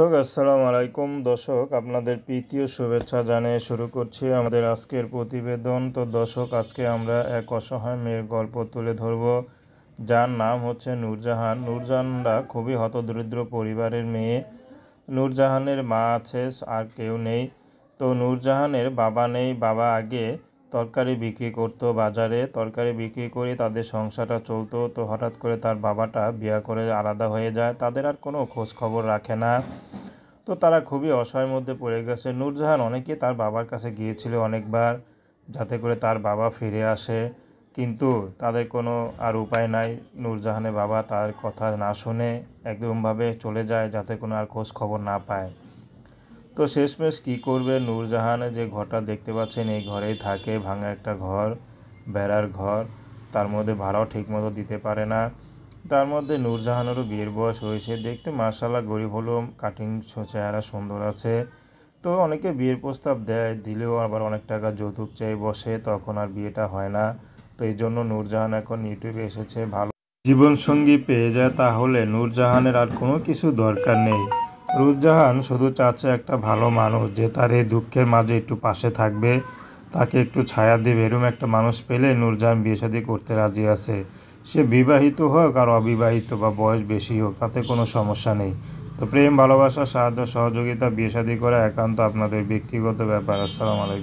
দর্শক আসসালামু আলাইকুম। দর্শক আপনাদের প্রীতি ও শুভেচ্ছা জানিয়ে শুরু করছি আমাদের আজকের প্রতিবেদন। তো দর্শক আজকে আমরা এক অসহায় মেয়ের গল্প তুলে ধরব, যার নাম হচ্ছে নূরজাহান। নূরজাহানরা খুবই হতদরিদ্র পরিবারের মেয়ে। নূরজাহানের মা আছে, আর কেউ নেই। তো নূরজাহানের বাবা নেই। বাবা আগে তরকারি বিক্রি করতো বাজারে, তরকারি বিক্রি করে তাদের সংসারটা চলতো। তো হঠাৎ করে তার বাবাটা বিয়ে করে আলাদা হয়ে যায়, তাদের আর কোনো খোঁজ খবর রাখে না। তো তারা খুবই অসহায়ের মধ্যে পড়ে গেছে। নূরজাহান অনেকেই তার বাবার কাছে গিয়েছিল অনেকবার, যাতে করে তার বাবা ফিরে আসে, কিন্তু তাদের কোনো আর উপায় নাই। নূরজাহানের বাবা তার কথা না শুনে একদমভাবে চলে যায়, যাতে কোনো আর খোঁজ খবর না পায়। তো শেষমেশ কী করবে নূরজাহান? যে ঘরটা দেখতে পাচ্ছেন, এই ঘরেই থাকে, ভাঙা একটা ঘর, বেড়ার ঘর। তার মধ্যে ভাড়াও ঠিকমতো দিতে পারে না। তার মধ্যে নূরজাহানেরও বিয়ের বয়স হয়েছে, দেখতে মাশাআল্লাহ গরিব হলেও কাটিং চেহারা সুন্দর আছে। তো অনেকে বিয়ের প্রস্তাব দেয়, দিলেও আবার অনেক টাকা যৌতুক চেয়ে বসে, তখন আর বিয়েটা হয় না। তো এই জন্য নূরজাহান এখন ইউটিউবে এসেছে, ভালো জীবনসঙ্গী পেয়ে যায় তাহলে নূরজাহানের আর কোনো কিছু দরকার নেই। নূরজাহান শুধু চাচ্ছে একটা ভালো মানুষ, যে তার এই দুঃখের মাঝে একটু পাশে থাকবে, তাকে একটু ছায়া দেবে। এরকম একটা মানুষ পেলে নূরজাহান বিয়ে শাদী করতে রাজি আছে। সে বিবাহিত হোক আর অবিবাহিত বা বয়স বেশি হোক, তাতে কোনো সমস্যা নেই। তো প্রেম, ভালোবাসা, সাহায্য, সহযোগিতা, বিয়ে শাদী করা একান্ত আপনাদের ব্যক্তিগত ব্যাপার। আসসালামু আলাইকুম।